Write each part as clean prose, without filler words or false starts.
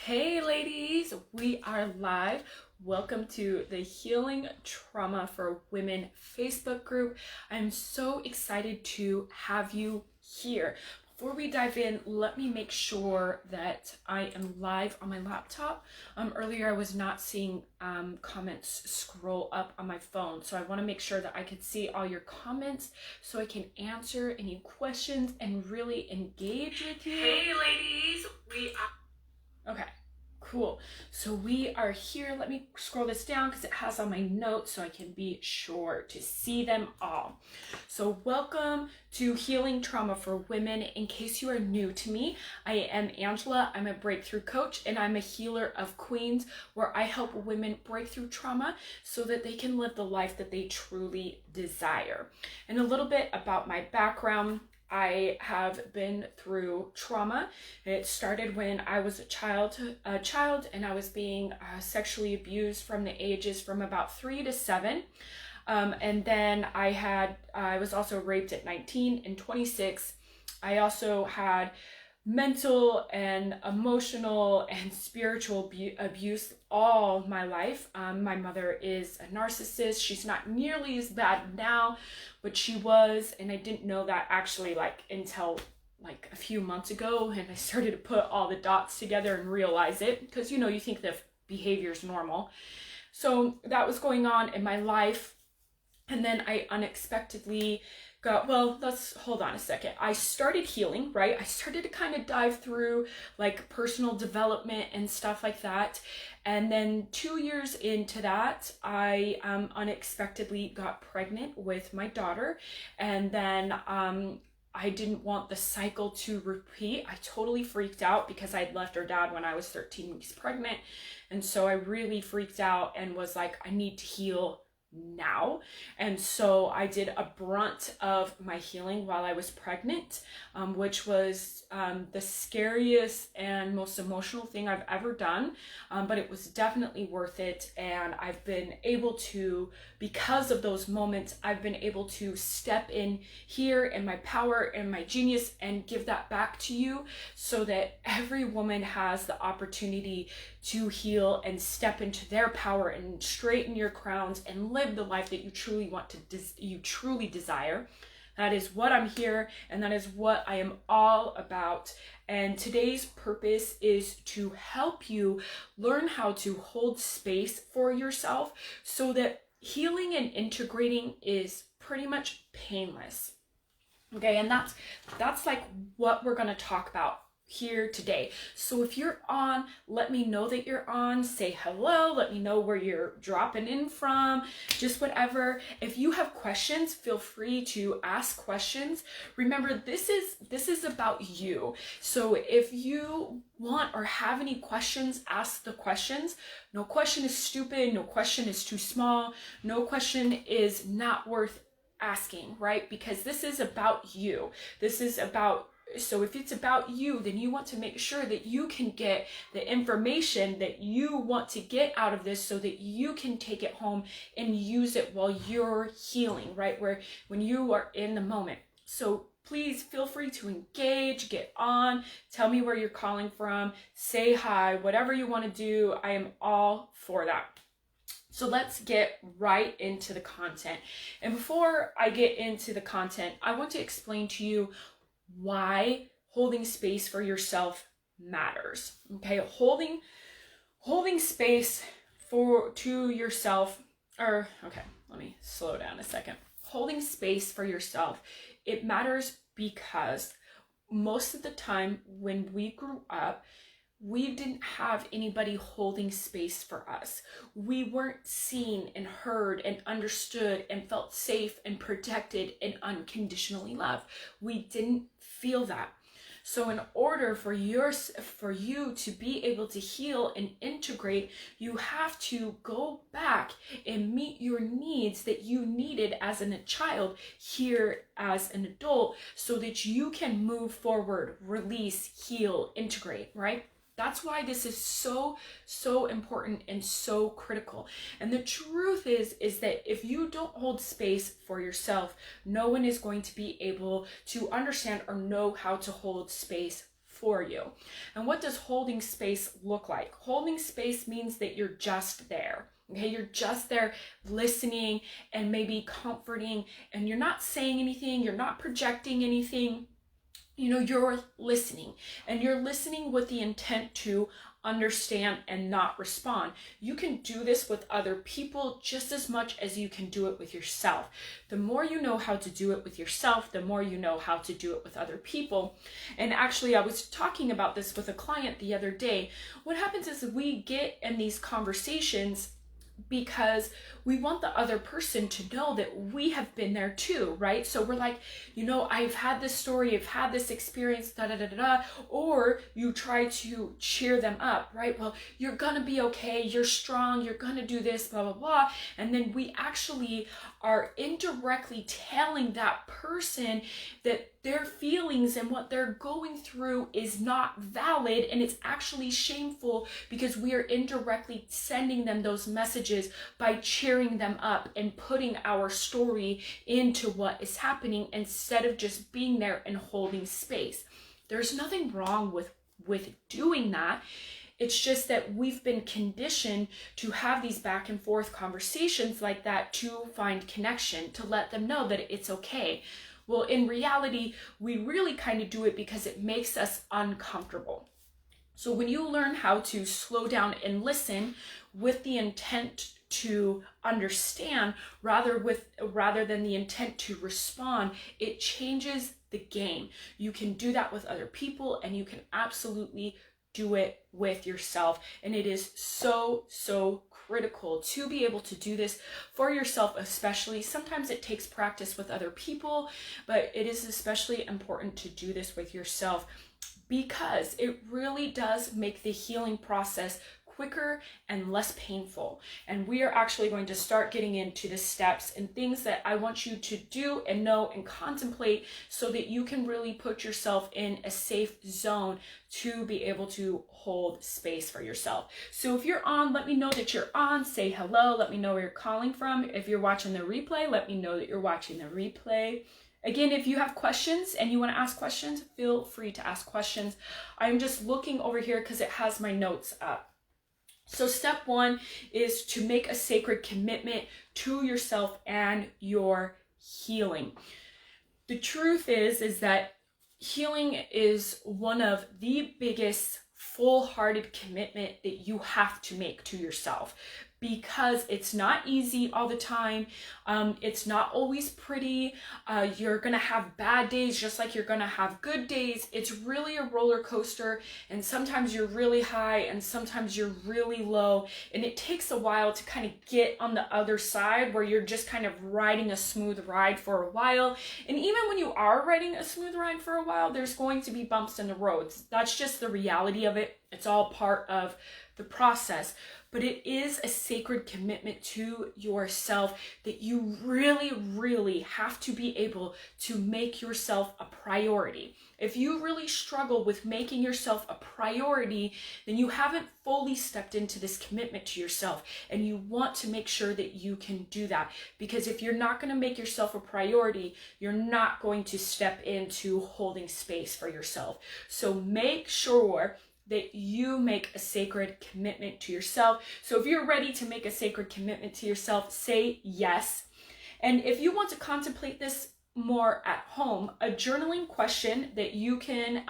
Hey ladies, we are live. Welcome to the Healing Trauma for Women Facebook group. I'm so excited to have you here. Before we dive in, let me make sure that I am live on my laptop. Earlier I was not seeing comments scroll up on my phone, so I want to make sure that I can see all your comments so I can answer any questions and really engage with you. Hey ladies, we are... Okay. Cool. So we are here. Let me scroll this down because it has on my notes so I can be sure to see them all. So welcome to Healing Trauma for Women. In case you are new to me, I am Angela. I'm a breakthrough coach and I'm a healer of queens where I help women break through trauma so that they can live the life that they truly desire. And a little bit about my background. I have been through trauma. It started when I was a child, and I was being sexually abused from the ages from about 3 to 7. And then I was also raped at 19 and 26. I also had mental and emotional and spiritual abuse all my life. My mother is a narcissist. She's not nearly as bad now, but she was, and I didn't know that actually until a few months ago, and I started to put all the dots together and realize it, because you think the behavior is normal. So that was going on in my life, and then I unexpectedly let's hold on a second. I started healing, right? I started to kind of dive through personal development and stuff like that. And then 2 years into that, I unexpectedly got pregnant with my daughter. And then I didn't want the cycle to repeat. I totally freaked out because I'd left her dad when I was 13 weeks pregnant. And so I really freaked out and was like, I need to heal now. And so I did a brunt of my healing while I was pregnant, which was the scariest and most emotional thing I've ever done, but it was definitely worth it. And I've been able to, because of those moments, I've been able to step in here in my power and my genius and give that back to you so that every woman has the opportunity to heal and step into their power and straighten your crowns and live the life that you truly want to you truly desire. That is what I'm here, and that is what I am all about. And today's purpose is to help you learn how to hold space for yourself so that healing and integrating is pretty much painless. Okay, and that's what we're going to talk about here today. So if you're on, let me know that you're on. Say hello, let me know where you're dropping in from, just whatever. If you have questions, feel free to ask questions. Remember, this is about you. So if you want or have any questions, ask the questions. No question is stupid, no question is too small, no question is not worth asking, right? Because this is about you. So if it's about you, then you want to make sure that you can get the information that you want to get out of this so that you can take it home and use it while you're healing, right? When you are in the moment. So please feel free to engage, get on, tell me where you're calling from, say hi, whatever you want to do. I am all for that. So let's get right into the content. And before I get into the content, I want to explain to you why holding space for yourself matters. Okay, holding space to yourself, let me slow down a second. Holding space for yourself, it matters because most of the time when we grew up, we didn't have anybody holding space for us. We weren't seen and heard and understood and felt safe and protected and unconditionally loved. We didn't feel that. So in order for you to be able to heal and integrate, you have to go back and meet your needs that you needed as a child here as an adult so that you can move forward, release, heal, integrate, right? That's why this is so important and so critical. And the truth is that if you don't hold space for yourself, no one is going to be able to understand or know how to hold space for you. And what does holding space look like? Holding space means that you're just there. Okay, you're just there listening and maybe comforting, and you're not saying anything, you're not projecting anything. You're listening, and you're listening with the intent to understand and not respond. You can do this with other people just as much as you can do it with yourself. The more you know how to do it with yourself, the more you know how to do it with other people. And actually, I was talking about this with a client the other day. What happens is we get in these conversations because we want the other person to know that we have been there too, right? So we're like, I've had this story, I've had this experience, da da da da da, or you try to cheer them up, right? Well, you're gonna be okay, you're strong, you're gonna do this, blah, blah, blah. And then we actually are indirectly telling that person that their feelings and what they're going through is not valid, and it's actually shameful because we are indirectly sending them those messages by cheering them up and putting our story into what is happening instead of just being there and holding space. There's nothing wrong with doing that. It's just that we've been conditioned to have these back and forth conversations like that to find connection, to let them know that it's okay. Well, in reality, we really kind of do it because it makes us uncomfortable. So when you learn how to slow down and listen with the intent to understand rather than the intent to respond, it changes the game. You can do that with other people, and you can absolutely do it with yourself. And it is so critical to be able to do this for yourself, especially. Sometimes it takes practice with other people, but it is especially important to do this with yourself because it really does make the healing process quicker and less painful. And we are actually going to start getting into the steps and things that I want you to do and know and contemplate so that you can really put yourself in a safe zone to be able to hold space for yourself. So if you're on, let me know that you're on. Say hello. Let me know where you're calling from. If you're watching the replay, let me know that you're watching the replay. Again, if you have questions and you want to ask questions, feel free to ask questions. I'm just looking over here because it has my notes up. So step 1 is to make a sacred commitment to yourself and your healing. The truth is that healing is one of the biggest full-hearted commitment that you have to make to yourself, because it's not easy all the time. It's not always pretty. You're gonna have bad days just like you're gonna have good days. It's really a roller coaster, and sometimes you're really high and sometimes you're really low, and it takes a while to kind of get on the other side where you're just kind of riding a smooth ride for a while. And even when you are riding a smooth ride for a while, there's going to be bumps in the roads. That's just the reality of it. It's all part of the process. But it is a sacred commitment to yourself that you really have to be able to make yourself a priority. If you really struggle with making yourself a priority, then you haven't fully stepped into this commitment to yourself, and you want to make sure that you can do that. Because if you're not going to make yourself a priority, you're not going to step into holding space for yourself. So make sure that you make a sacred commitment to yourself. So if you're ready to make a sacred commitment to yourself, say yes. And if you want to contemplate this more at home, a journaling question that you can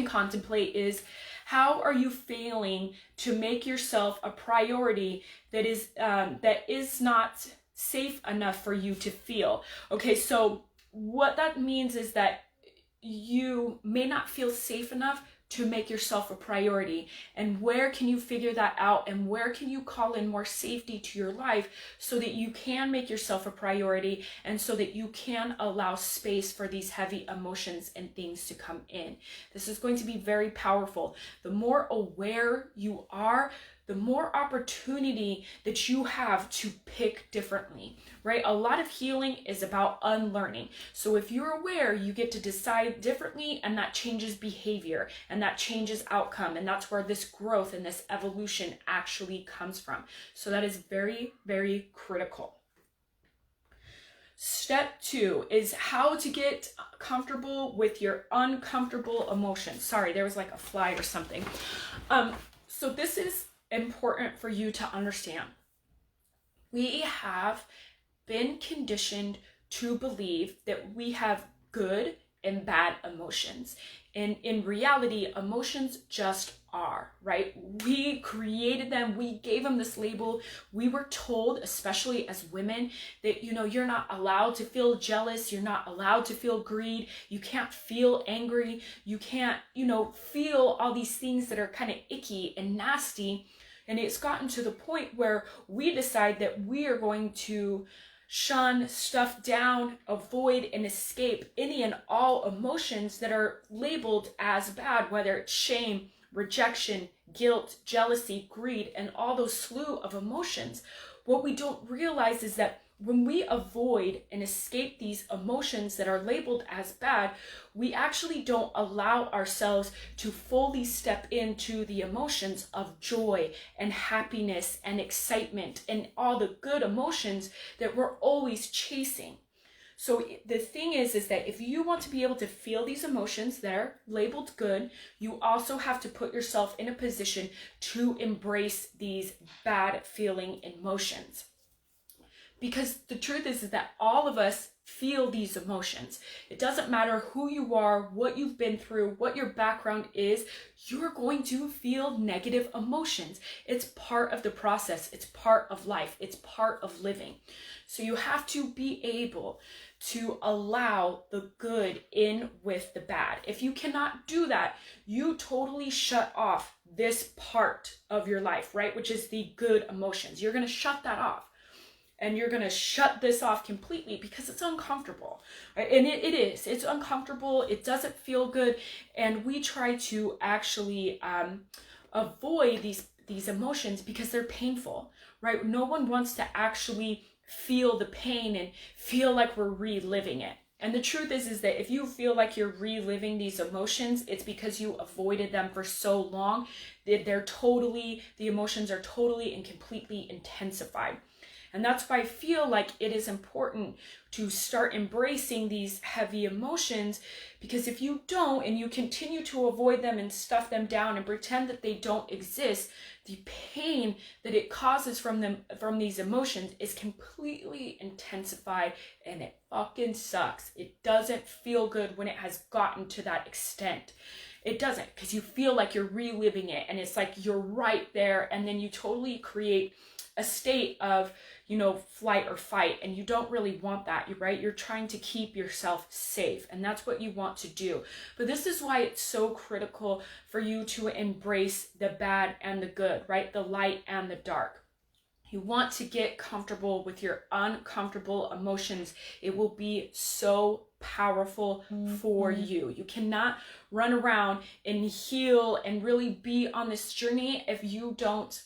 contemplate is, how are you feeling to make yourself a priority that is not safe enough for you to feel? Okay, so what that means is that you may not feel safe enough to make yourself a priority. And where can you figure that out, and where can you call in more safety to your life so that you can make yourself a priority, and so that you can allow space for these heavy emotions and things to come in? This is going to be very powerful. The more aware you are, the more opportunity that you have to pick differently, right? A lot of healing is about unlearning. So if you're aware, you get to decide differently, and that changes behavior, and that changes outcome. And that's where this growth and this evolution actually comes from. So that is very critical. Step 2 is how to get comfortable with your uncomfortable emotions. Sorry, there was like a fly or something. So this is important for you to understand. We have been conditioned to believe that we have good and bad emotions. And in reality, emotions just are, right? We created them. We gave them this label. We were told, especially as women, that, you're not allowed to feel jealous. You're not allowed to feel greed. You can't feel angry. You can't, feel all these things that are kind of icky and nasty. And it's gotten to the point where we decide that we are going to shun, stuff down, avoid, and escape any and all emotions that are labeled as bad, whether it's shame, rejection, guilt, jealousy, greed, and all those slew of emotions. What we don't realize is that when we avoid and escape these emotions that are labeled as bad, we actually don't allow ourselves to fully step into the emotions of joy and happiness and excitement and all the good emotions that we're always chasing. So the thing is that if you want to be able to feel these emotions that are labeled good, you also have to put yourself in a position to embrace these bad feeling emotions. Because the truth is that all of us feel these emotions. It doesn't matter who you are, what you've been through, what your background is, you're going to feel negative emotions. It's part of the process. It's part of life. It's part of living. So you have to be able to allow the good in with the bad. If you cannot do that, you totally shut off this part of your life, right? Which is the good emotions. You're going to shut that off. And you're going to shut this off completely because it's uncomfortable, right? And it is. It's uncomfortable. It doesn't feel good. And we try to actually avoid these emotions because they're painful, right? No one wants to actually feel the pain and feel like we're reliving it. And the truth is that if you feel like you're reliving these emotions, it's because you avoided them for so long that the emotions are totally and completely intensified. And that's why I feel like it is important to start embracing these heavy emotions, because if you don't and you continue to avoid them and stuff them down and pretend that they don't exist, the pain that it causes from these emotions is completely intensified, and it fucking sucks. It doesn't feel good when it has gotten to that extent. It doesn't, because you feel like you're reliving it and it's like you're right there, and then you totally create a state of flight or fight, and you don't really want that, right? You're trying to keep yourself safe, and that's what you want to do. But this is why it's so critical for you to embrace the bad and the good, right? The light and the dark. You want to get comfortable with your uncomfortable emotions. It will be so powerful for you. You cannot run around and heal and really be on this journey if you don't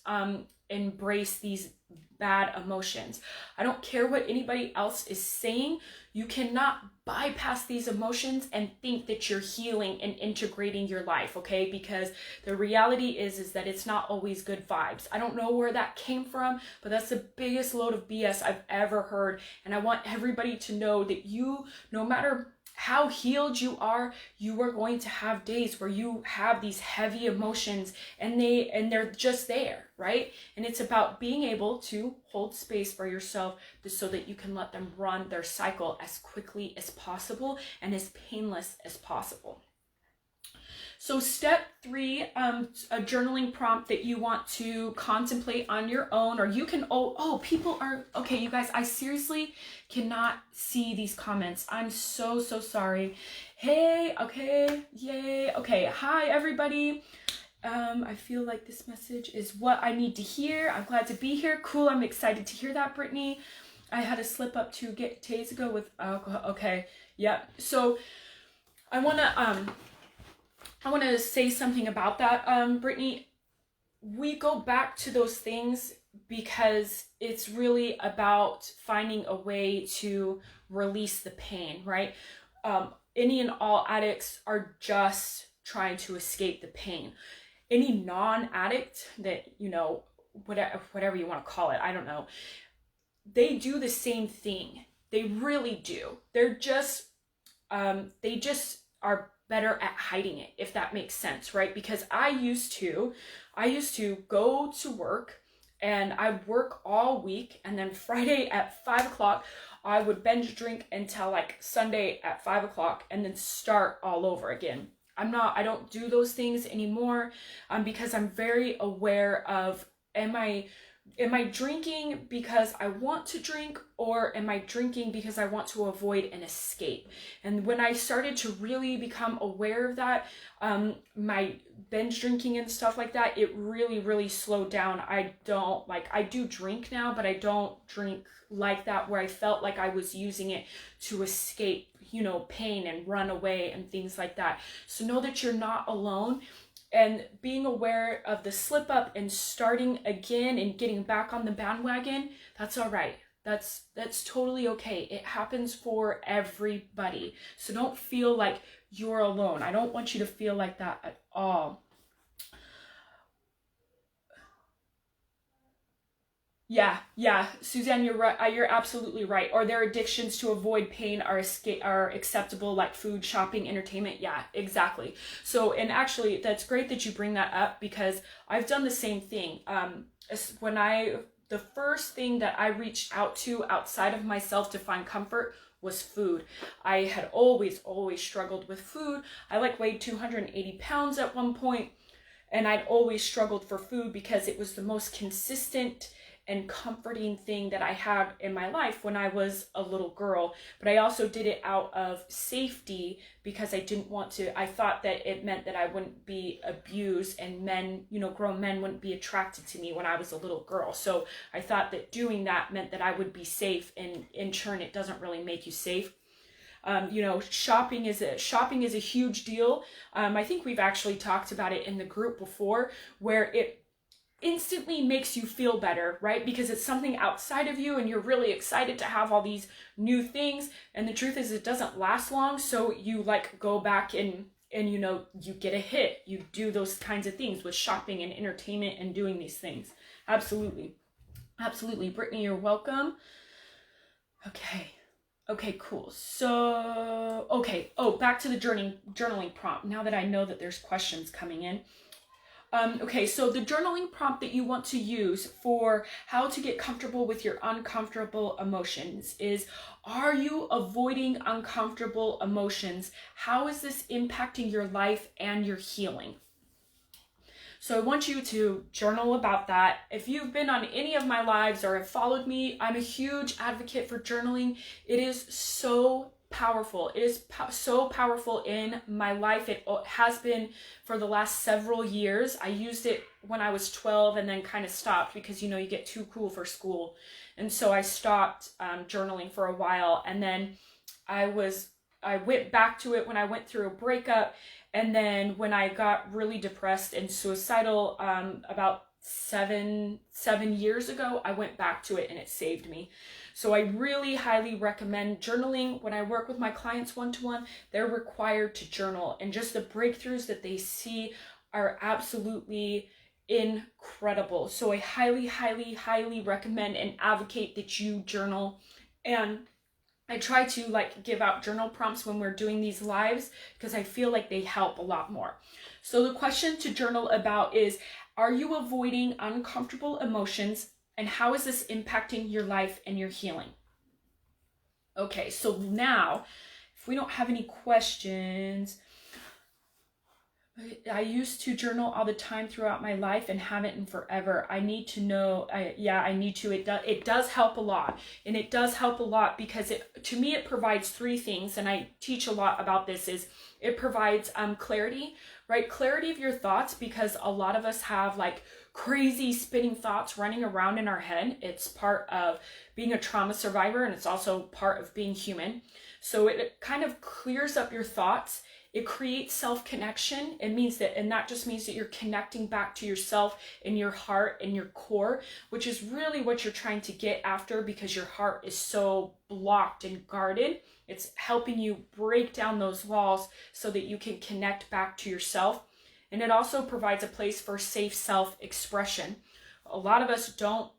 embrace these bad emotions. I don't care what anybody else is saying. You cannot bypass these emotions and think that you're healing and integrating your life, okay? Because the reality is that it's not always good vibes. I don't know where that came from, but that's the biggest load of BS I've ever heard. And I want everybody to know that no matter how healed you are going to have days where you have these heavy emotions and they're just there, right? And it's about being able to hold space for yourself so that you can let them run their cycle as quickly as possible and as painless as possible. So step 3, a journaling prompt that you want to contemplate on your own, or you can, people are, okay, you guys, I seriously cannot see these comments. I'm so sorry. Hey, okay, yay, okay, hi everybody. I feel like this message is what I need to hear. I'm glad to be here. Cool, I'm excited to hear that, Brittany. I had a slip up 2 days ago with alcohol. Okay, yep. So I want to say something about that, Brittany. We go back to those things because it's really about finding a way to release the pain, right? Any and all addicts are just trying to escape the pain. Any non-addict that, whatever you want to call it, I don't know, they do the same thing. They really do. They're just, they just are better at hiding it, if that makes sense, right? Because I used to go to work and I'd work all week, and then Friday at 5 o'clock, I would binge drink until like Sunday at 5 o'clock, and then start all over again. I don't do those things anymore, because I'm very aware of, am I drinking because I want to drink, or am I drinking because I want to avoid an escape? And when I started to really become aware of that, my binge drinking and stuff like that, it really, really slowed down. I do drink now, but I don't drink like that where I felt like I was using it to escape, pain and run away and things like that. So know that you're not alone. And being aware of the slip up and starting again and getting back on the bandwagon, that's all right. That's totally okay. It happens for everybody. So don't feel like you're alone. I don't want you to feel like that at all. Yeah, Suzanne, you're right. You're absolutely right. Or their addictions to avoid pain are acceptable, like food, shopping, entertainment. Yeah, exactly. So, and actually, that's great that you bring that up, because I've done the same thing. The first thing that I reached out to outside of myself to find comfort was food. I had always struggled with food. I weighed 280 pounds at one point, and I'd always struggled for food because it was the most consistent and comforting thing that I had in my life when I was a little girl. But I also did it out of safety, because I thought that it meant that I wouldn't be abused, and men, grown men wouldn't be attracted to me when I was a little girl. So I thought that doing that meant that I would be safe, and in turn, it doesn't really make you safe. Shopping is a huge deal. I think we've actually talked about it in the group before, where it instantly makes you feel better, right? Because it's something outside of you and you're really excited to have all these new things. And the truth is, it doesn't last long. So you go back and you get a hit. You do those kinds of things with shopping and entertainment and doing these things. Absolutely. Brittany, you're welcome. Okay, cool. So, back to the journaling prompt, now that I know that there's questions coming in. So the journaling prompt that you want to use for how to get comfortable with your uncomfortable emotions is, are you avoiding uncomfortable emotions? How is this impacting your life and your healing? So I want you to journal about that. If you've been on any of my lives or have followed me, I'm a huge advocate for journaling. It is so powerful. It is so powerful in my life. It has been for the last several years. I used it when I was 12 and then kind of stopped because, you get too cool for school. And so I stopped journaling for a while. And then I went back to it when I went through a breakup. And then when I got really depressed and suicidal about seven years ago, I went back to it and it saved me. So I really highly recommend journaling. When I work with my clients one-to-one, they're required to journal, and just the breakthroughs that they see are absolutely incredible. So I highly recommend and advocate that you journal. And I try to give out journal prompts when we're doing these lives, because I feel like they help a lot more. So the question to journal about is, are you avoiding uncomfortable emotions, and how is this impacting your life and your healing? Okay, so now, if we don't have any questions, I used to journal all the time throughout my life and haven't in forever. I need to know. I need to. It does help a lot, and it does help a lot because to me it provides three things, and I teach a lot about this. Is it provides clarity, right? Clarity of your thoughts, because a lot of us have crazy spinning thoughts running around in our head. It's part of being a trauma survivor, and it's also part of being human. So it kind of clears up your thoughts. It creates self-connection. That just means that you're connecting back to yourself and your heart and your core, which is really what you're trying to get after, because your heart is so blocked and guarded. It's helping you break down those walls so that you can connect back to yourself. And it also provides a place for safe self-expression. A lot of us don't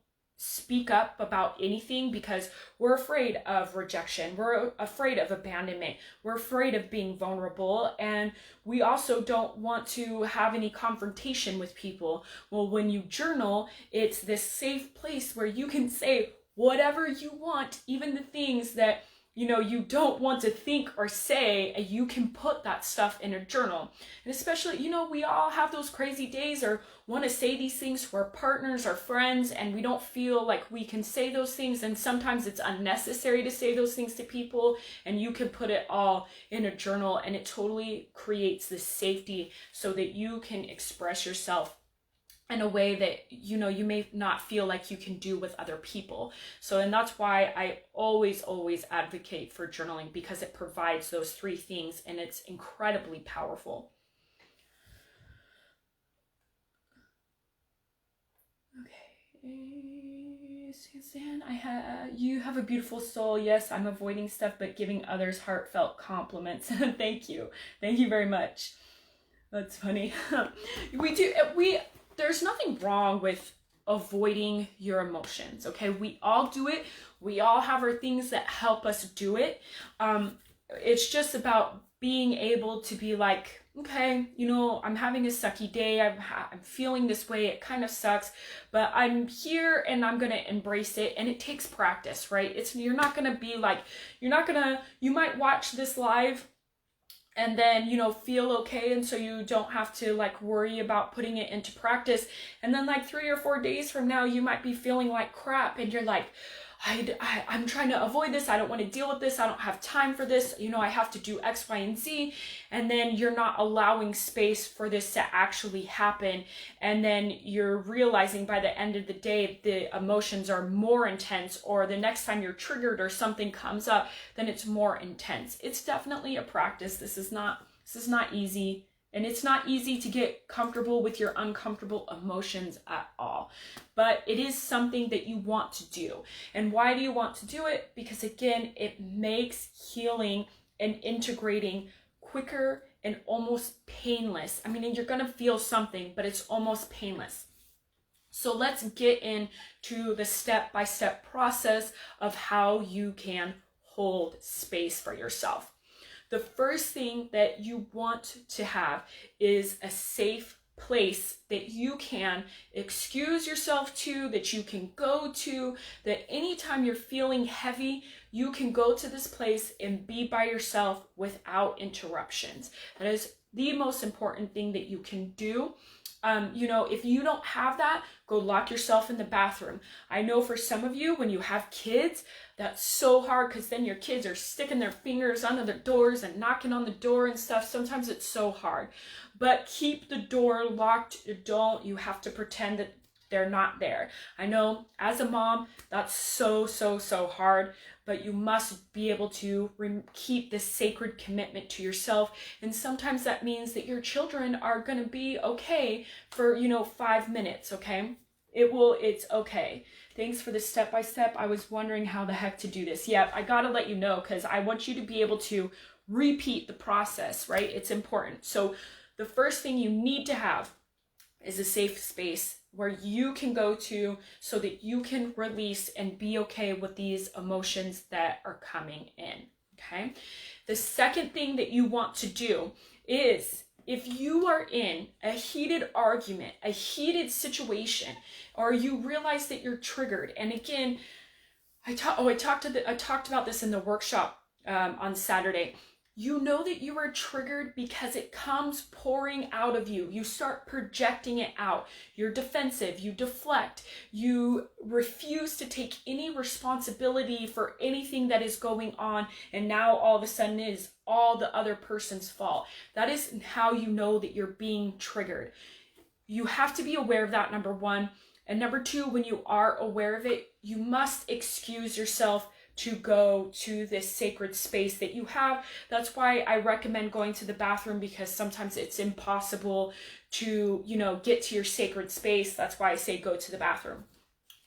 speak up about anything because we're afraid of rejection. We're afraid of abandonment. We're afraid of being vulnerable. And we also don't want to have any confrontation with people. Well, when you journal, it's this safe place where you can say whatever you want, even the things that you don't want to think or say, you can put that stuff in a journal. And especially, we all have those crazy days or want to say these things to our partners or friends, and we don't feel like we can say those things. And sometimes it's unnecessary to say those things to people, and you can put it all in a journal, and it totally creates this safety so that you can express yourself in a way that you may not feel like you can do with other people. So, and that's why I always advocate for journaling, because it provides those three things, and it's incredibly powerful. Okay, Suzanne, you have a beautiful soul. Yes, I'm avoiding stuff, but giving others heartfelt compliments. Thank you very much. That's funny. There's nothing wrong with avoiding your emotions, okay? We all do it. We all have our things that help us do it. It's just about being able to be like, okay, I'm having a sucky day. I'm feeling this way. It kind of sucks, but I'm here and I'm going to embrace it. And it takes practice, right? You're not going to be like, you might watch this live and then, feel okay. And so you don't have to like worry about putting it into practice. And then like 3 or 4 days from now, you might be feeling like crap. And you're like, I'm trying to avoid this. I don't want to deal with this. I don't have time for this. I have to do X, Y, and Z. And then you're not allowing space for this to actually happen. And then you're realizing by the end of the day, the emotions are more intense, or the next time you're triggered or something comes up, then it's more intense. It's definitely a practice. This is not easy. And it's not easy to get comfortable with your uncomfortable emotions at all. But it is something that you want to do. And why do you want to do it? Because again, it makes healing and integrating quicker and almost painless. I mean, you're going to feel something, but it's almost painless. So let's get into the step-by-step process of how you can hold space for yourself. The first thing that you want to have is a safe place that you can excuse yourself to, that you can go to, that anytime you're feeling heavy, you can go to this place and be by yourself without interruptions. That is the most important thing that you can do. If you don't have that, go lock yourself in the bathroom. I know for some of you, when you have kids, that's so hard because then your kids are sticking their fingers under the doors and knocking on the door and stuff. Sometimes it's so hard, but keep the door locked. You have to pretend that they're not there. I know as a mom, that's so hard, but you must be able to keep this sacred commitment to yourself. And sometimes that means that your children are going to be okay for, 5 minutes, okay? It's okay. Thanks for the step-by-step. I was wondering how the heck to do this. Yeah, I got to let you know because I want you to be able to repeat the process, right? It's important. So the first thing you need to have is a safe space where you can go to so that you can release and be okay with these emotions that are coming in, okay? The second thing that you want to do is, if you are in a heated argument, a heated situation, or you realize that you're triggered, and again, I talked about this in the workshop on Saturday. You know that you are triggered because it comes pouring out of you. You start projecting it out. You're defensive, you deflect, you refuse to take any responsibility for anything that is going on, and now all of a sudden it is all the other person's fault. That is how you know that you're being triggered. You have to be aware of that, number one. And number two, when you are aware of it, you must excuse yourself to go to this sacred space that you have. That's why I recommend going to the bathroom, because sometimes it's impossible to, get to your sacred space. That's why I say go to the bathroom.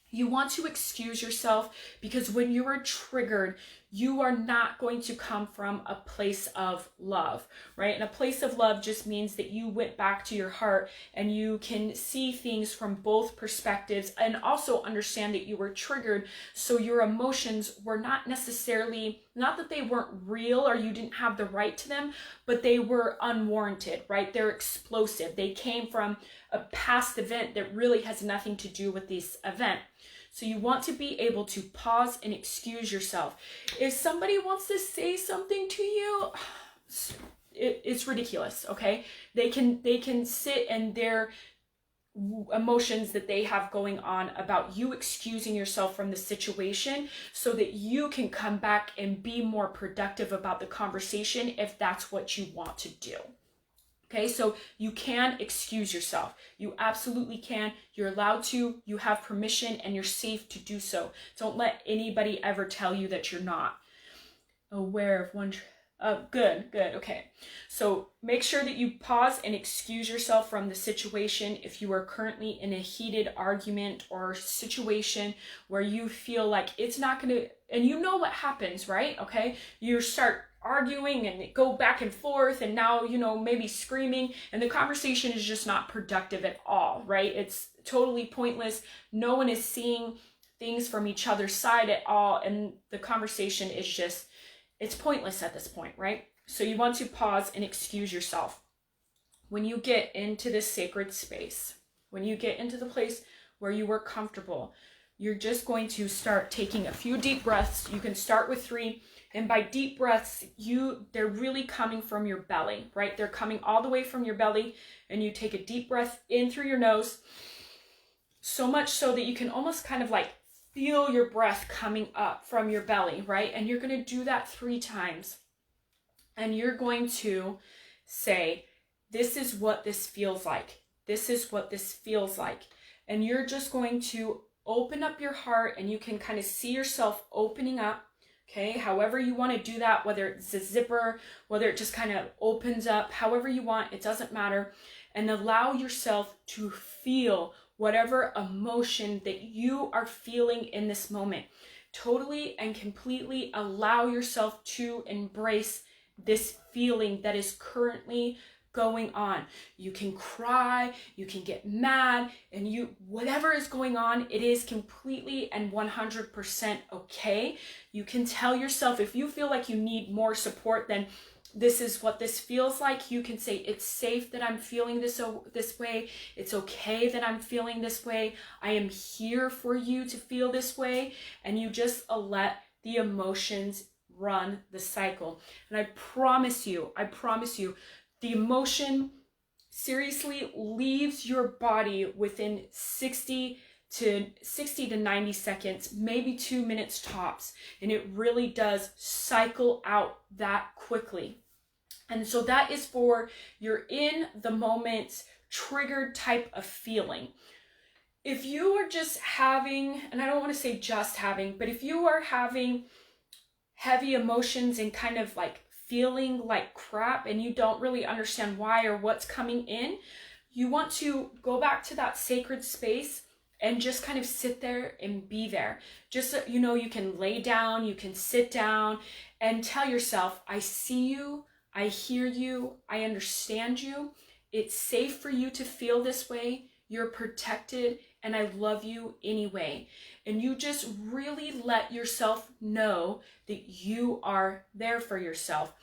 You want to excuse yourself because when you are triggered, you are not going to come from a place of love, right? And a place of love just means that you went back to your heart and you can see things from both perspectives, and also understand that you were triggered. So your emotions were not necessarily, not that they weren't real or you didn't have the right to them, but they were unwarranted, right? They're explosive. They came from a past event that really has nothing to do with this event. So you want to be able to pause and excuse yourself. If somebody wants to say something to you, it's ridiculous, okay? They can sit in their emotions that they have going on about you excusing yourself from the situation so that you can come back and be more productive about the conversation if that's what you want to do. Okay, so you can excuse yourself. You absolutely can. You're allowed to. You have permission and you're safe to do so. Don't let anybody ever tell you that you're not aware of one. Good. Okay. So make sure that you pause and excuse yourself from the situation if you are currently in a heated argument or situation where you feel like it's not going to, and you know what happens, right? Okay. You start arguing and go back and forth, and now, maybe screaming, and the conversation is just not productive at all, right? It's totally pointless. No one is seeing things from each other's side at all, and the conversation is just, it's pointless at this point, right? So you want to pause and excuse yourself. When you get into this sacred space, when you get into the place where you are comfortable, you're just going to start taking a few deep breaths. You can start with 3. And by deep breaths, they're really coming from your belly, right? They're coming all the way from your belly, and you take a deep breath in through your nose, so much so that you can almost kind of like feel your breath coming up from your belly, right? And you're going to do that 3 times. And you're going to say, this is what this feels like. This is what this feels like. And you're just going to open up your heart, and you can kind of see yourself opening up. Okay, however you want to do that, whether it's a zipper, whether it just kind of opens up, however you want, it doesn't matter. And allow yourself to feel whatever emotion that you are feeling in this moment. Totally and completely allow yourself to embrace this feeling that is currently going on. You can cry, you can get mad, and whatever is going on, it is completely and 100% okay. You can tell yourself, if you feel like you need more support, then this is what this feels like. You can say, it's safe that I'm feeling this way. It's okay that I'm feeling this way. I am here for you to feel this way. And you just let the emotions run the cycle. And I promise you, the emotion seriously leaves your body within 60 to 90 seconds, maybe 2 minutes tops. And it really does cycle out that quickly. And so that is for your in the moment triggered type of feeling. If you are just having, and I don't want to say just having, but if you are having heavy emotions and kind of like feeling like crap and you don't really understand why or what's coming in, you want to go back to that sacred space and just kind of sit there and be there. Just so you can lay down, you can sit down and tell yourself, I see you, I hear you, I understand you. It's safe for you to feel this way. You're protected, and I love you anyway. And you just really let yourself know that you are there for yourself.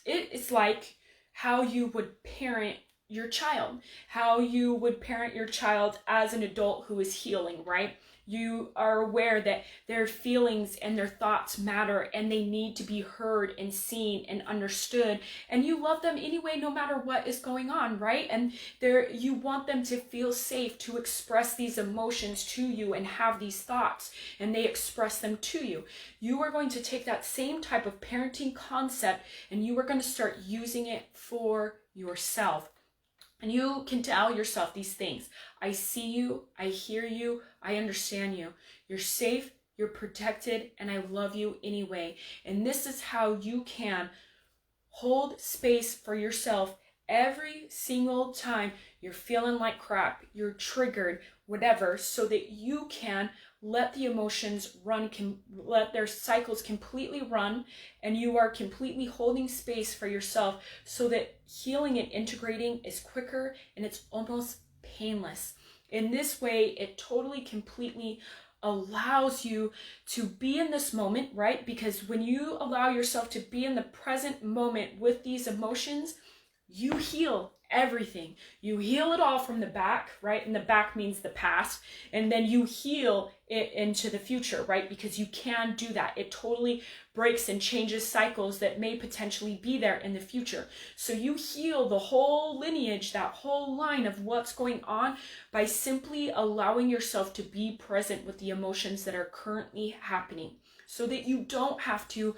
It is like how you would parent your child, how you would parent your child as an adult who is healing, right? You are aware that their feelings and their thoughts matter, and they need to be heard and seen and understood. And you love them anyway, no matter what is going on, right? And you want them to feel safe to express these emotions to you and have these thoughts, and they express them to you. You are going to take that same type of parenting concept, and you are going to start using it for yourself. And you can tell yourself these things. I see you, I hear you, I understand you. You're safe, you're protected, and I love you anyway. And this is how you can hold space for yourself every single time you're feeling like crap, you're triggered, whatever, so that you can let the emotions run, let their cycles completely run, and you are completely holding space for yourself so that healing and integrating is quicker and it's almost painless. In this way, it totally, completely allows you to be in this moment, right? Because when you allow yourself to be in the present moment with these emotions, you heal everything. You heal it all from the back, right? And the back means the past. And then you heal it into the future, right? Because you can do that. It totally breaks and changes cycles that may potentially be there in the future. So you heal the whole lineage, that whole line of what's going on by simply allowing yourself to be present with the emotions that are currently happening, so that you don't have to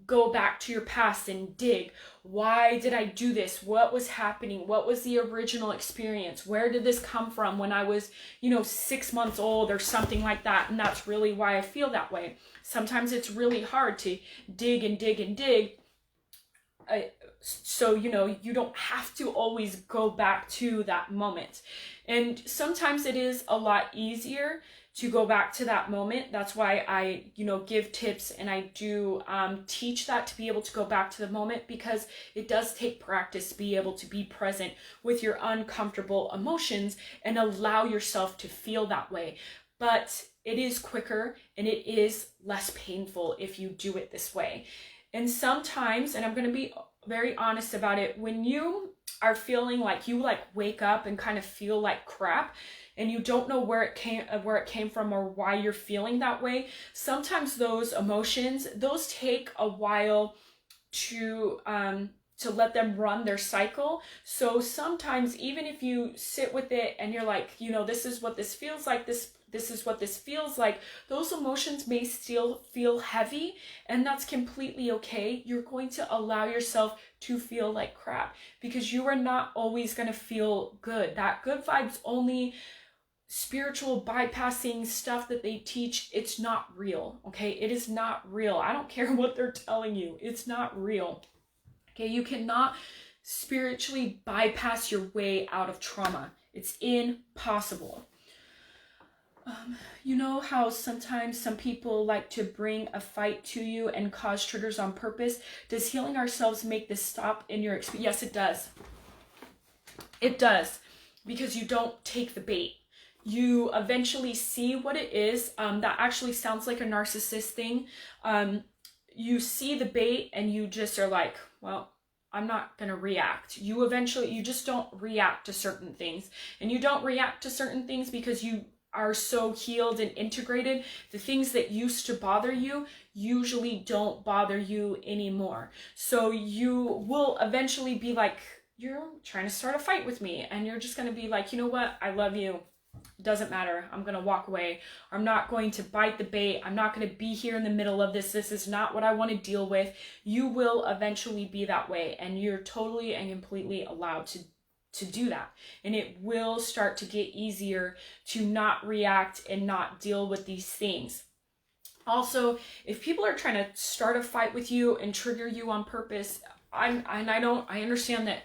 go back to your past and dig. Why did I do this? What was happening? What was the original experience? Where did this come from when I was, 6 months old or something like that? And that's really why I feel that way. Sometimes it's really hard to dig and dig and dig. So, you don't have to always go back to that moment. And sometimes it is a lot easier to go back to that moment. That's why I, give tips and I do teach that, to be able to go back to the moment, because it does take practice to be able to be present with your uncomfortable emotions and allow yourself to feel that way. But it is quicker and it is less painful if you do it this way. And sometimes, and I'm going to be very honest about it, when you are feeling like you wake up and kind of feel like crap, and you don't know where it came from or why you're feeling that way, sometimes those emotions, those take a while to let them run their cycle. So sometimes, even if you sit with it and you're like, this is what this feels like, this is what this feels like, those emotions may still feel heavy, and that's completely okay. You're going to allow yourself to feel like crap, because you are not always going to feel good. That good vibes only, spiritual bypassing stuff that they teach, it's not real, okay? It is not real. I don't care what they're telling you. It's not real, okay? You cannot spiritually bypass your way out of trauma. It's impossible. You know how sometimes some people like to bring a fight to you and cause triggers on purpose? Does healing ourselves make this stop in your experience? Yes, it does. It does, because you don't take the bait. You eventually see what it is. That actually sounds like a narcissist thing. You see the bait and you just are like, well, I'm not going to react. You just don't react to certain things. And you don't react to certain things because you are so healed and integrated. The things that used to bother you usually don't bother you anymore. So you will eventually be like, you're trying to start a fight with me. And you're just going to be like, you know what? I love you. Doesn't matter. I'm going to walk away. I'm not going to bite the bait. I'm not going to be here in the middle of this. This is not what I want to deal with. You will eventually be that way, and you're totally and completely allowed to do that. And it will start to get easier to not react and not deal with these things. Also, if people are trying to start a fight with you and trigger you on purpose, I understand that,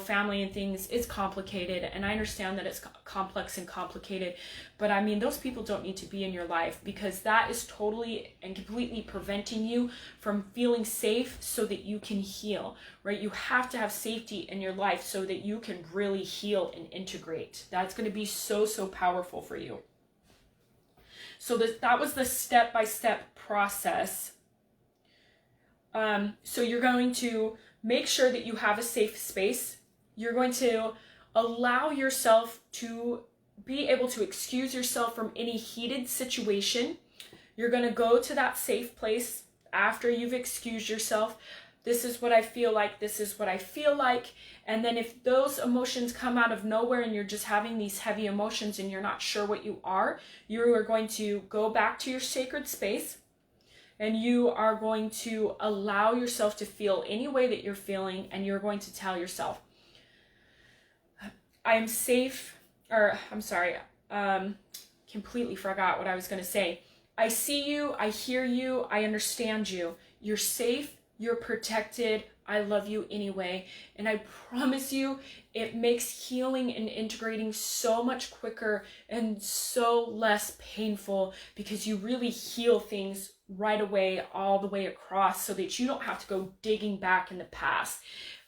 family and things, it's complicated, and I understand that it's complex and complicated, but I mean, those people don't need to be in your life, because that is totally and completely preventing you from feeling safe so that you can heal, right? You have to have safety in your life so that you can really heal and integrate. That's going to be so, so powerful for you. So that was the step-by-step process. So you're going to make sure that you have a safe space. You're going to allow yourself to be able to excuse yourself from any heated situation. You're going to go to that safe place after you've excused yourself. This is what I feel like. This is what I feel like. And then if those emotions come out of nowhere and you're just having these heavy emotions and you're not sure what you are going to go back to your sacred space. And you are going to allow yourself to feel any way that you're feeling, and you're going to tell yourself, I'm safe, completely forgot what I was going to say. I see you, I hear you, I understand you. You're safe, you're protected, I love you anyway. And I promise you, it makes healing and integrating so much quicker and so less painful, because you really heal things right away, all the way across, so that you don't have to go digging back in the past.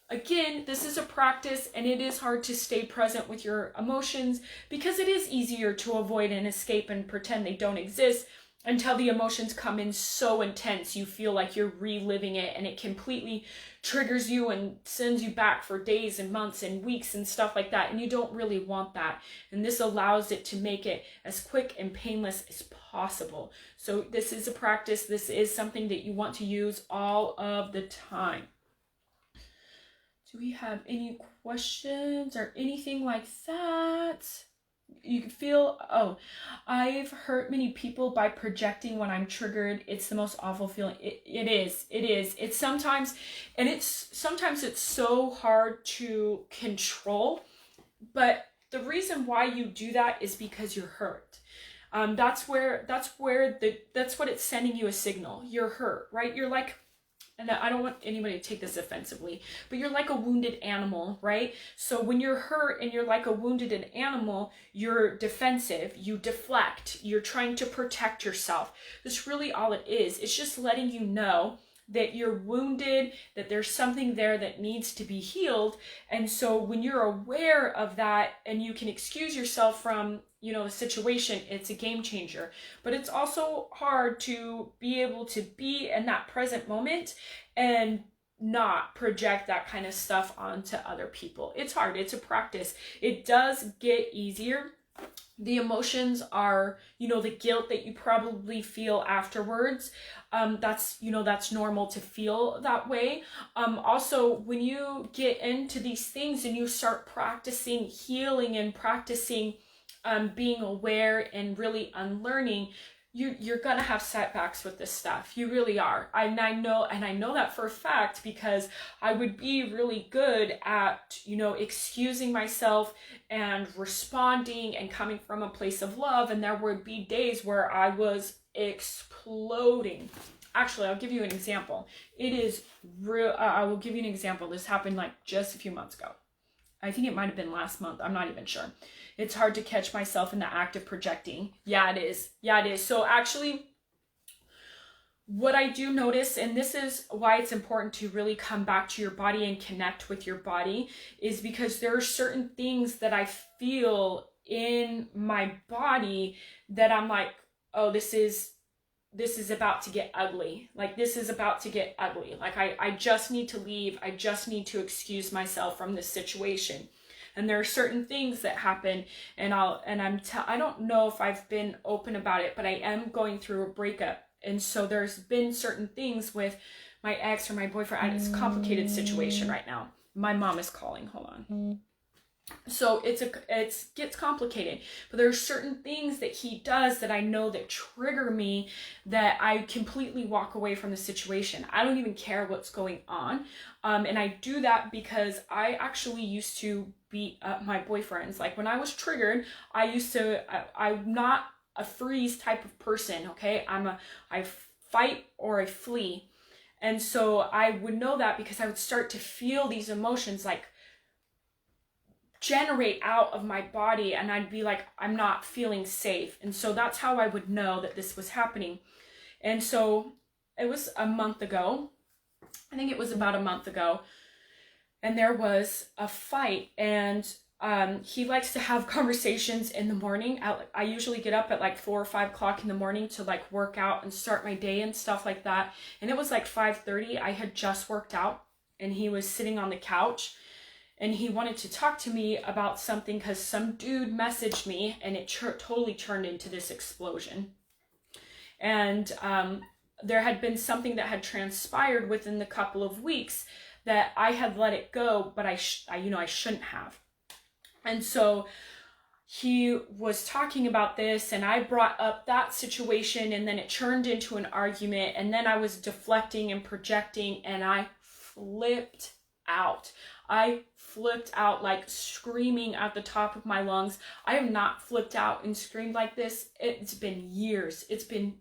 Again, this is a practice, and it is hard to stay present with your emotions, because it is easier to avoid and escape and pretend they don't exist until the emotions come in so intense you feel like you're reliving it, and it completely triggers you and sends you back for days and months and weeks and stuff like that, and you don't really want that. And this allows it to make it as quick and painless as possible. So this is a practice. This is something that you want to use all of the time. Do we have any questions or anything like that? You can feel, I've hurt many people by projecting when I'm triggered. It's the most awful feeling. It is. It's sometimes it's so hard to control, but the reason why you do that is because you're hurt. That's what it's sending you a signal. You're hurt, right? You're like, and I don't want anybody to take this offensively, but you're like a wounded animal, right? So when you're hurt and you're like a wounded animal, you're defensive, you deflect, you're trying to protect yourself. That's really all it is. It's just letting you know that you're wounded, that there's something there that needs to be healed. And so when you're aware of that and you can excuse yourself from, the situation, it's a game changer. But it's also hard to be able to be in that present moment and not project that kind of stuff onto other people. It's hard. It's a practice. It does get easier. The emotions are, the guilt that you probably feel afterwards. That's normal to feel that way. Also, when you get into these things and you start practicing healing and practicing being aware and really unlearning, you're gonna have setbacks with this stuff. You really are. I know that for a fact, because I would be really good at, excusing myself and responding and coming from a place of love, and there would be days where I was exploding. Actually, I'll give you an example. It is real. I will give you an example. This happened like just a few months ago. I think it might have been last month. I'm not even sure. It's hard to catch myself in the act of projecting. Yeah, it is. So actually, what I do notice, and this is why it's important to really come back to your body and connect with your body, is because there are certain things that I feel in my body that I'm like, oh, this is about to get ugly. Like, this is about to get ugly. Like, I just need to leave. I just need to excuse myself from this situation. And there are certain things that happen, and I don't know if I've been open about it, but I am going through a breakup. And so there's been certain things with my ex or my boyfriend. It's a complicated situation right now. My mom is calling. Hold on. So it gets complicated, but there are certain things that he does that I know that trigger me, that I completely walk away from the situation. I don't even care what's going on. And I do that because I actually used to beat up my boyfriends. Like, when I was triggered, I'm not a freeze type of person. Okay. I fight or I flee. And so I would know that because I would start to feel these emotions like generate out of my body, and I'd be like, I'm not feeling safe. And so that's how I would know that this was happening. And so it was a month ago. I think it was about a month ago. And there was a fight, and he likes to have conversations in the morning. I usually get up at like 4 or 5 o'clock in the morning to like work out and start my day and stuff like that. And it was like 5:30. I had just worked out, and he was sitting on the couch. And he wanted to talk to me about something because some dude messaged me, and it totally turned into this explosion. And there had been something that had transpired within the couple of weeks that I had let it go, but I shouldn't have. And so he was talking about this, and I brought up that situation, and then it turned into an argument, and then I was deflecting and projecting, and I flipped out. I flipped out, like screaming at the top of my lungs. I have not flipped out and screamed like this. It's been years. It's been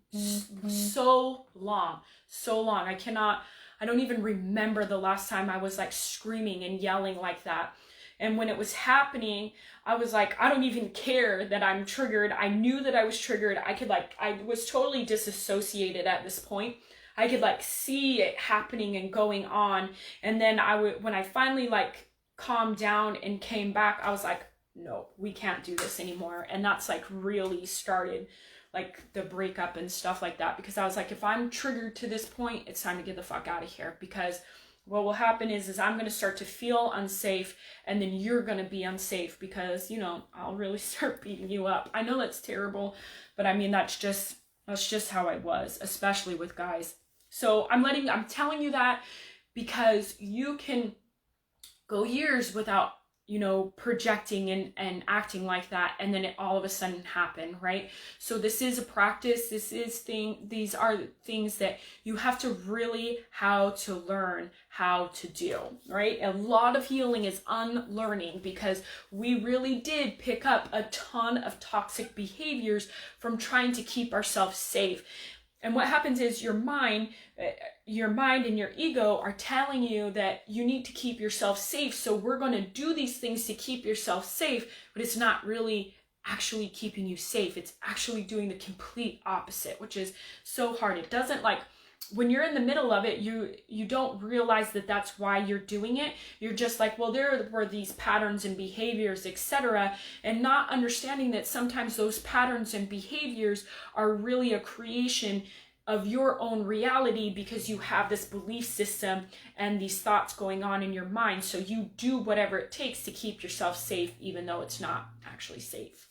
so long. I cannot I don't even remember the last time I was like screaming and yelling like that. And when it was happening, I was like, I don't even care that I'm triggered. I knew that I was triggered. I was totally disassociated at this point. I could like see it happening and going on. And then when I finally like calmed down and came back, I was like, no, we can't do this anymore. And that's like really started like the breakup and stuff like that, because I was like, if I'm triggered to this point, it's time to get the fuck out of here, because what will happen is I'm going to start to feel unsafe, and then you're going to be unsafe because, you know, I'll really start beating you up. I know that's terrible, but I mean, that's just how I was, especially with guys. So I'm telling you that because you can go years without, you know, projecting and acting like that, and then it all of a sudden happen, right? So this is a practice. These are things that you have to really how to learn how to do, right? A lot of healing is unlearning, because we really did pick up a ton of toxic behaviors from trying to keep ourselves safe. And what happens is your mind and your ego are telling you that you need to keep yourself safe. So we're going to do these things to keep yourself safe, but it's not really actually keeping you safe. It's actually doing the complete opposite, which is so hard. It doesn't like, when you're in the middle of it, you don't realize that that's why you're doing it. You're just like, well, there were these patterns and behaviors, etc., and not understanding that sometimes those patterns and behaviors are really a creation of your own reality, because you have this belief system and these thoughts going on in your mind. So you do whatever it takes to keep yourself safe, even though it's not actually safe.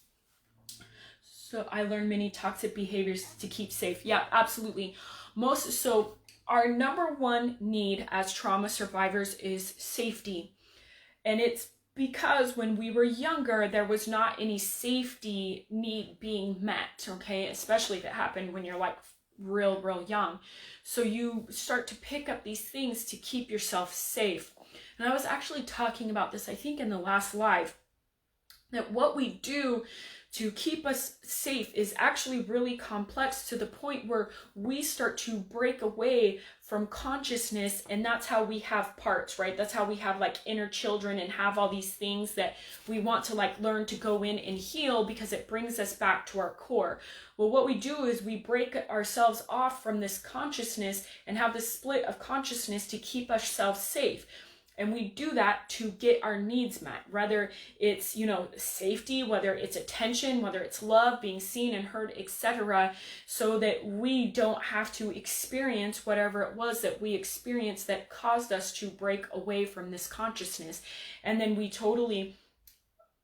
So I learned many toxic behaviors to keep safe. Yeah, absolutely. So our number one need as trauma survivors is safety. And it's because when we were younger, there was not any safety need being met, okay? Especially if it happened when you're like real young. So you start to pick up these things to keep yourself safe. And I was actually talking about this, I think, in the last live, that what we do to keep us safe is actually really complex, to the point where we start to break away from consciousness, and that's how we have parts, right? That's how we have like inner children and have all these things that we want to like learn to go in and heal, because it brings us back to our core. Well, what we do is we break ourselves off from this consciousness and have this split of consciousness to keep ourselves safe. And we do that to get our needs met, whether it's, you know, safety, whether it's attention, whether it's love, being seen and heard, etc., so that we don't have to experience whatever it was that we experienced that caused us to break away from this consciousness. And then we totally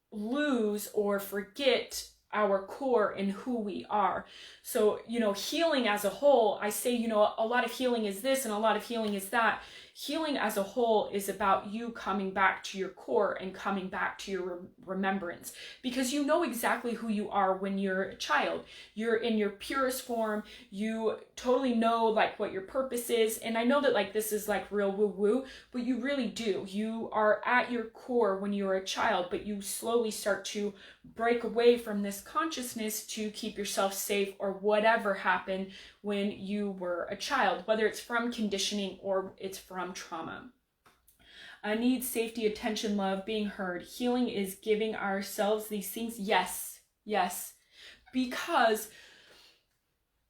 lose or forget our core and who we are. So, you know, healing as a whole, I say, you know, a lot of healing is this and a lot of healing is that. Healing as a whole is about you coming back to your core and coming back to your remembrance, because you know exactly who you are when you're a child. You're in your purest form. You totally know like what your purpose is. And I know that like this is like real woo-woo, but you really do. You are at your core when you're a child, but you slowly start to break away from this consciousness to keep yourself safe, or whatever happened when you were a child, whether it's from conditioning or it's from trauma. I need safety, attention, love, being heard. Healing is giving ourselves these things. Yes. Because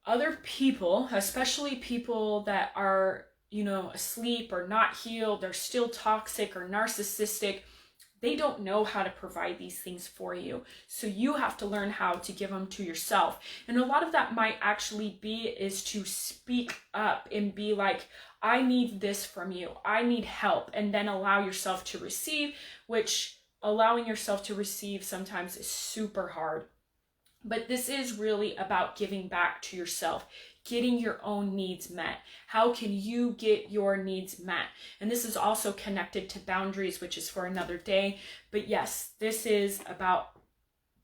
other people, especially people that are, you know, asleep or not healed, they're still toxic or narcissistic, they don't know how to provide these things for you. So you have to learn how to give them to yourself. And a lot of that might actually is to speak up and be like, I need this from you. I need help. And then allow yourself to receive, which allowing yourself to receive sometimes is super hard. But this is really about giving back to yourself, getting your own needs met. How can you get your needs met? And this is also connected to boundaries, which is for another day. But yes, this is about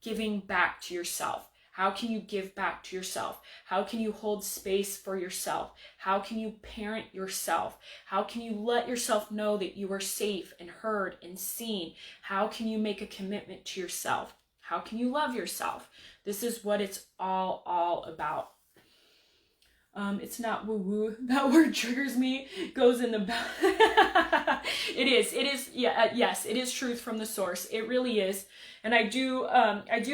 giving back to yourself. How can you give back to yourself? How can you hold space for yourself? How can you parent yourself? How can you let yourself know that you are safe and heard and seen? How can you make a commitment to yourself? How can you love yourself? This is what it's all about. It's not woo-woo. That word triggers me, goes in the back. It is, yeah, yes, it is truth from the source. It really is. And I do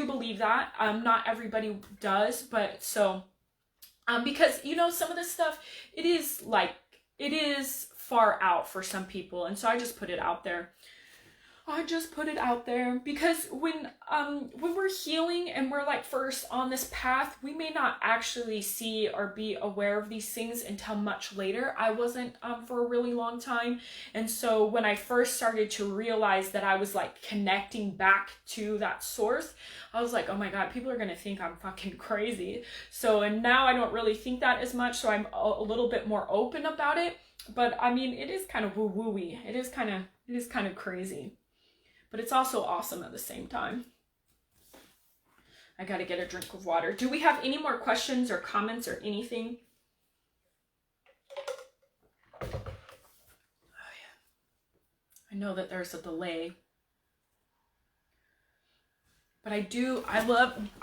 believe that. Not everybody does, but so, because, you know, some of this stuff, it is far out for some people. And so I just put it out there. Because when we're healing and we're like first on this path, we may not actually see or be aware of these things until much later. I wasn't for a really long time. And so when I first started to realize that I was like connecting back to that source, I was like, oh my God, people are going to think I'm fucking crazy. So, and now I don't really think that as much. So I'm a little bit more open about it. But I mean, it is kind of woo-woo-y. It is kind of crazy. But it's also awesome at the same time. I gotta get a drink of water. Do we have any more questions or comments or anything? Oh, yeah. I know that there's a delay. But I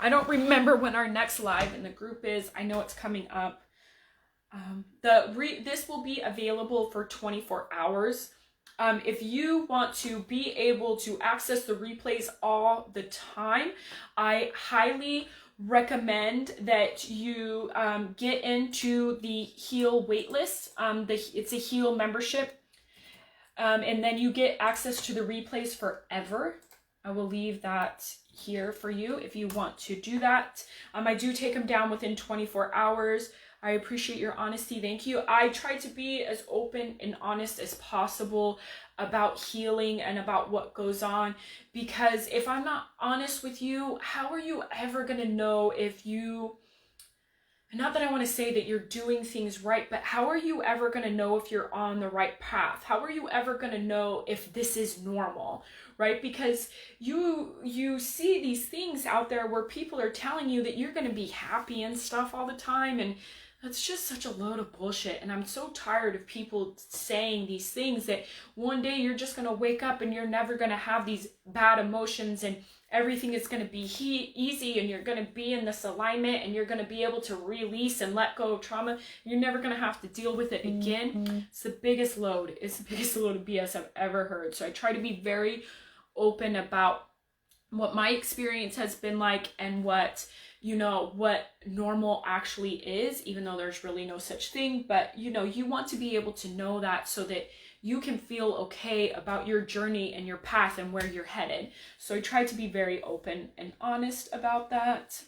don't remember when our next live in the group is. I know it's coming up. This will be available for 24 hours. If you want to be able to access the replays all the time, I highly recommend that you get into the Heal waitlist. It's a Heal membership, and then you get access to the replays forever. I will leave that here for you if you want to do that. I do take them down within 24 hours. I appreciate your honesty. Thank you. I try to be as open and honest as possible about healing and about what goes on, because if I'm not honest with you, how are you ever going to know if you, not that I want to say that you're doing things right, but how are you ever going to know if you're on the right path? How are you ever going to know if this is normal, right? Because you see these things out there where people are telling you that you're going to be happy and stuff all the time, and that's just such a load of bullshit. And I'm so tired of people saying these things that one day you're just going to wake up and you're never going to have these bad emotions and everything is going to be easy and you're going to be in this alignment and you're going to be able to release and let go of trauma. You're never going to have to deal with it again. It's the biggest load. It's the biggest load of BS I've ever heard. So I try to be very open about what my experience has been like and what normal actually is, even though there's really no such thing. But, you want to be able to know that so that you can feel okay about your journey and your path and where you're headed. So I try to be very open and honest about that.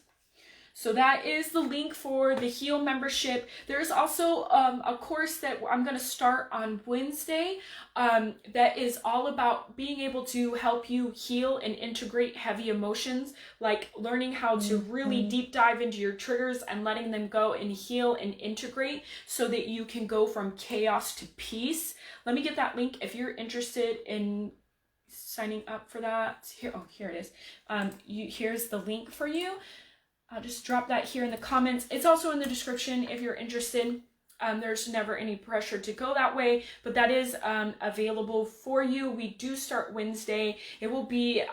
So that is the link for the Heal membership. There's also a course that I'm going to start on Wednesday that is all about being able to help you heal and integrate heavy emotions, like learning how to really deep dive into your triggers and letting them go and heal and integrate so that you can go from chaos to peace. Let me get that link if you're interested in signing up for that. Here it is. Here's the link for you. I'll just drop that here in the comments. It's also in the description if you're interested. There's never any pressure to go that way, but that is available for you. We do start Wednesday. It will be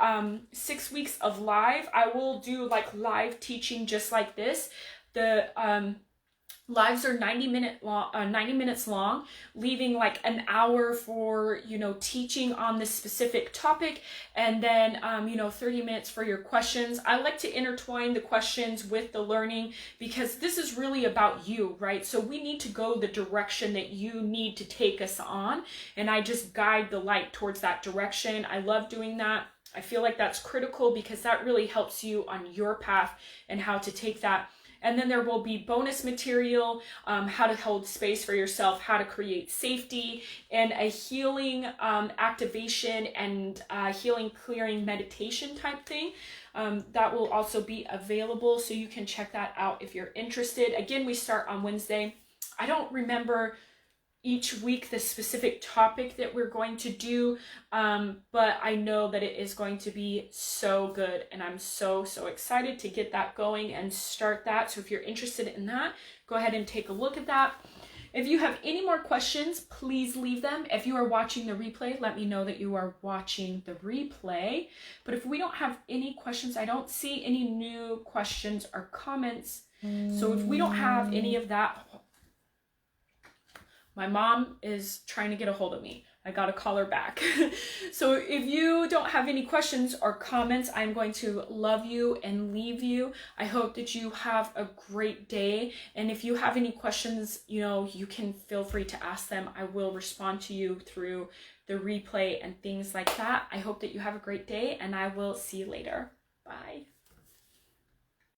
6 weeks of live. I will do like live teaching just like this. The lives are 90 minutes long, leaving like an hour for, teaching on this specific topic. And then, 30 minutes for your questions. I like to intertwine the questions with the learning because this is really about you, right? So we need to go the direction that you need to take us on. And I just guide the light towards that direction. I love doing that. I feel like that's critical because that really helps you on your path and how to take that. And then there will be bonus material, how to hold space for yourself, how to create safety, and a healing activation and healing clearing meditation type thing. That will also be available, so you can check that out if you're interested. Again, we start on Wednesday. I don't remember each week the specific topic that we're going to do, but I know that it is going to be so good, and I'm so excited to get that going and start that. So if you're interested in that, go ahead and take a look at that. If you have any more questions, please leave them. If you are watching the replay, let me know that you are watching the replay. But if we don't have any questions, I don't see any new questions or comments. So if we don't have any of that, My mom is trying to get a hold of me. I gotta call her back. So if you don't have any questions or comments, I'm going to love you and leave you. I hope that you have a great day. And if you have any questions, you can feel free to ask them. I will respond to you through the replay and things like that. I hope that you have a great day, and I will see you later. Bye.